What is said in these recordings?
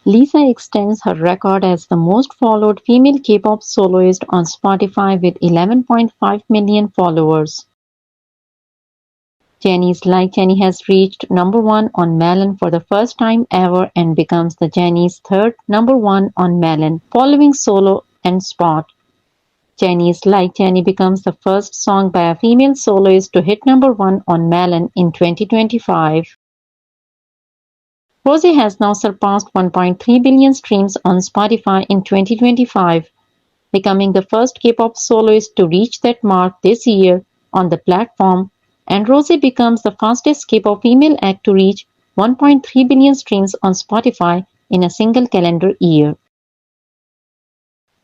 Lisa extends her record as the most followed female K-pop soloist on Spotify with 11.5 million followers. Jennie's Like Jennie has reached number one on Melon for the first time ever and becomes the Jennie's third number one on Melon, following Solo and Spot. Jennie's Like Jennie becomes the first song by a female soloist to hit number one on Melon in 2025. Rosie has now surpassed 1.3 billion streams on Spotify in 2025, becoming the first K-pop soloist to reach that mark this year on the platform, and Rosie becomes the fastest K-pop female act to reach 1.3 billion streams on Spotify in a single calendar year.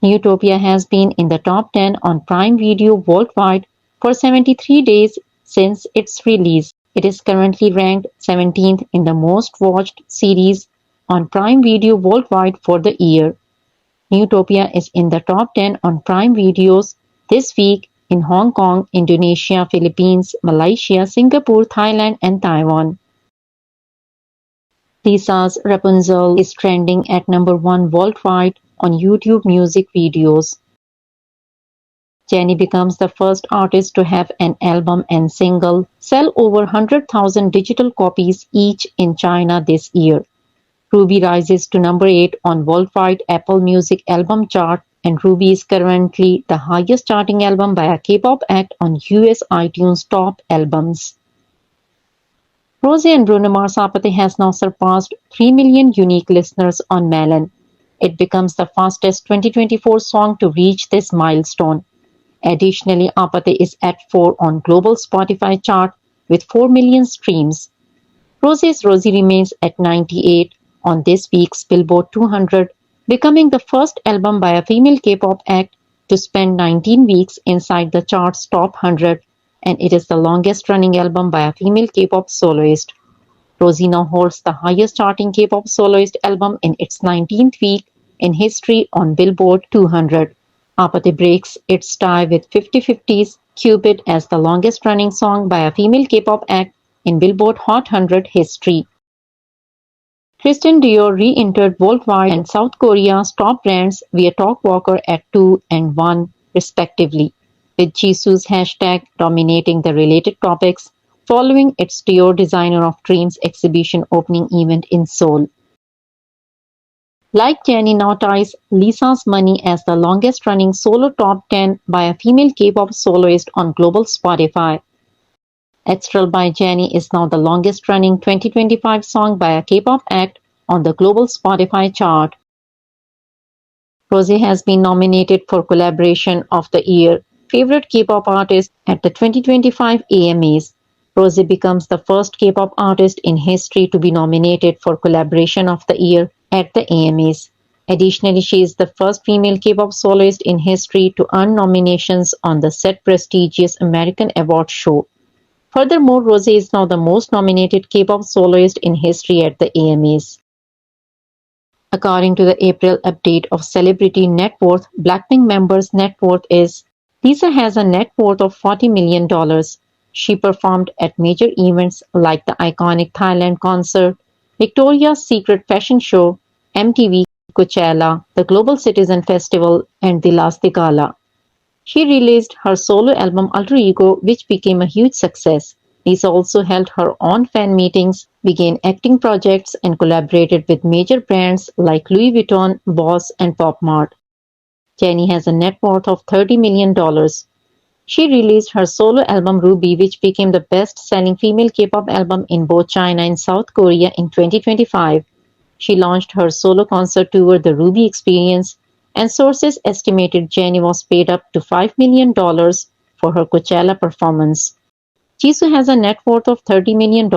Utopia has been in the top 10 on Prime Video worldwide for 73 days since its release. It is currently ranked 17th in the most watched series on Prime Video worldwide for the year. Utopia is in the top 10 on Prime Videos this week in Hong Kong, Indonesia, Philippines, Malaysia, Singapore, Thailand, and Taiwan. Lisa's Rapunzel is trending at number one worldwide on YouTube music videos. Jennie becomes the first artist to have an album and single sell over 100,000 digital copies each in China this year. Ruby rises to number 8 on worldwide Apple Music album chart, and Ruby is currently the highest charting album by a K-pop act on US iTunes top albums. Rosé and Bruno Mars APT has now surpassed 3 million unique listeners on Melon. It becomes the fastest 2024 song to reach this milestone. Additionally, APT is at 4 on global Spotify chart with 4 million streams. Rosé's Rosie remains at 98 on this week's Billboard 200, becoming the first album by a female K-pop act to spend 19 weeks inside the chart's top 100, and it is the longest-running album by a female K-pop soloist. Rosie now holds the highest-charting K-pop soloist album in its 19th week in history on Billboard 200. APT breaks its tie with 50/50's Cupid as the longest-running song by a female K-pop act in Billboard Hot 100 history. Christian Dior re-entered worldwide and South Korea's top brands via Talk Walker at 2 and 1 respectively, with Jisoo's hashtag dominating the related topics following its Dior Designer of Dreams exhibition opening event in Seoul. Like Jennie now ties Lisa's Money as the longest-running solo top 10 by a female K-pop soloist on global Spotify. Astral by Jennie is now the longest-running 2025 song by a K-pop act on the global Spotify chart. Rosie has been nominated for Collaboration of the Year Favorite K-pop Artist at the 2025 AMAs. Rosie becomes the first K-pop artist in history to be nominated for Collaboration of the Year at the AMAs. Additionally, she is the first female K-pop soloist in history to earn nominations on the said prestigious American award show. Furthermore, Rosie is now the most nominated K-pop soloist in history at the AMAs. According to the April update of Celebrity Net Worth, Blackpink members' net worth is: Lisa has a net worth of $40 million. She performed at major events like the iconic Thailand concert, Victoria's Secret fashion show, MTV, Coachella, the Global Citizen Festival, and the Last Gala. She released her solo album Alter Ego, which became a huge success. Lisa also held her own fan meetings, began acting projects, and collaborated with major brands like Louis Vuitton, Boss, and Pop Mart. Jennie has a net worth of $30 million. She released her solo album Ruby, which became the best-selling female K-pop album in both China and South Korea in 2025. She launched her solo concert tour, The Ruby Experience, and sources estimated Jennie was paid up to $5 million for her Coachella performance. Jisoo has a net worth of $30 million.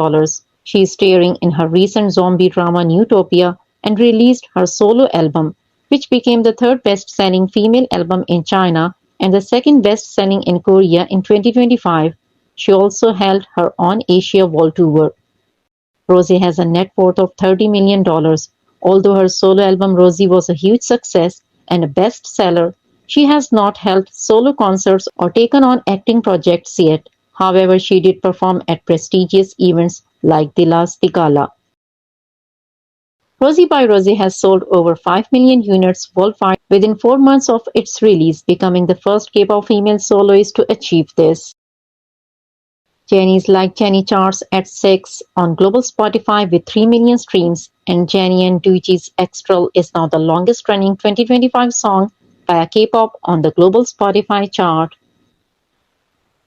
She is starring in her recent zombie drama Utopia and released her solo album, which became the third best-selling female album in China and the second best-selling in Korea in 2025. She also held her own Asia World Tour. Rosie has a net worth of $30 million. Although her solo album Rosie was a huge success and a bestseller, she has not held solo concerts or taken on acting projects yet. However, she did perform at prestigious events like the Last Gala. Rosie by Rosie has sold over 5 million units worldwide within 4 months of its release, becoming the first K-pop female soloist to achieve this. Jennie's Like Jennie charts at 6 on global Spotify with 3 million streams, and Jennie and Doja's Extral is now the longest-running 2025 song by a K-pop on the global Spotify chart.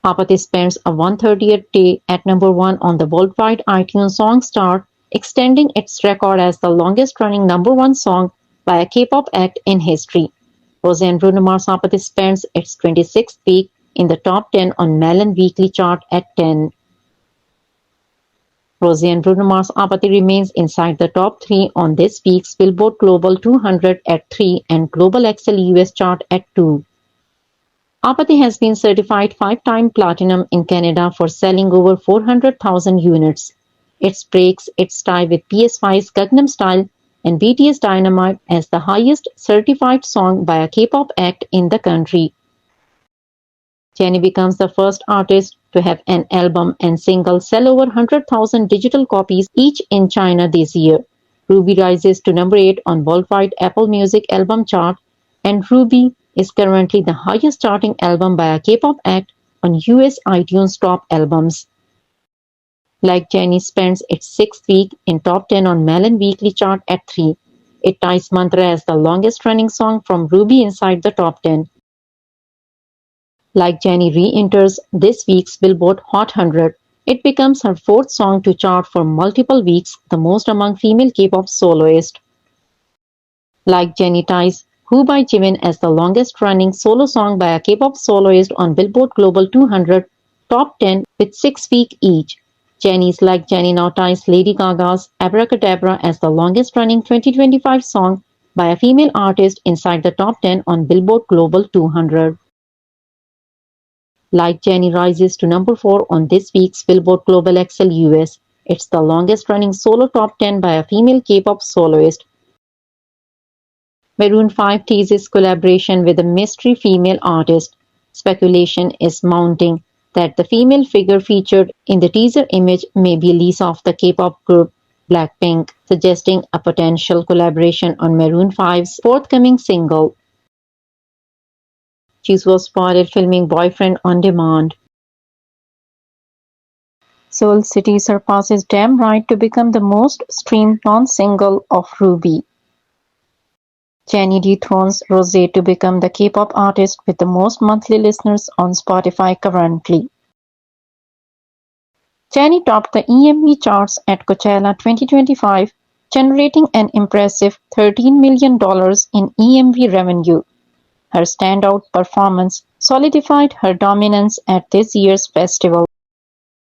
APT spends a 130th day at number 1 on the worldwide iTunes Songs chart, extending its record as the longest-running number 1 song by a K-pop act in history. Rosé and Bruno Mars APT spends its 26th week in the top 10 on Melon Weekly chart at 10. Rosé and Bruno Mars APT remains inside the top 3 on this week's Billboard Global 200 at 3 and Global XL US chart at 2. APT has been certified 5-time platinum in Canada for selling over 400,000 units. It breaks its tie with PSY's Gangnam Style and BTS Dynamite as the highest certified song by a K-pop act in the country. Jennie becomes the first artist to have an album and single sell over 100,000 digital copies each in China this year. Ruby rises to number 8 on worldwide Apple Music album chart, and Ruby is currently the highest charting album by a K-pop act on US iTunes top albums. Like Jennie spends its 6th week in top 10 on Melon Weekly chart at 3. It ties Mantra as the longest-running song from Ruby inside the top 10. Like Jennie re-enters this week's Billboard Hot 100. It becomes her 4th song to chart for multiple weeks, the most among female K-pop soloists. Like Jennie ties Who by Jimin as the longest-running solo song by a K-pop soloist on Billboard Global 200 top 10 with 6 weeks each. Jennie's Like Jennie now ties Lady Gaga's Abracadabra as the longest-running 2025 song by a female artist inside the top 10 on Billboard Global 200. Like Jennie rises to number 4 on this week's Billboard Global XL US. It's the longest-running solo top 10 by a female K-pop soloist. Maroon 5 teases collaboration with a mystery female artist. Speculation is mounting that the female figure featured in the teaser image may be Lalisa of the K-pop group Blackpink, suggesting a potential collaboration on Maroon 5's forthcoming single. Jisoo was spotted filming Boyfriend on Demand. Seoul City surpasses Damn Right to become the most streamed non-single of Ruby. Jennie dethrones Rosé to become the K-pop artist with the most monthly listeners on Spotify currently. Jennie topped the EMV charts at Coachella 2025, generating an impressive $13 million in EMV revenue. Her standout performance solidified her dominance at this year's festival.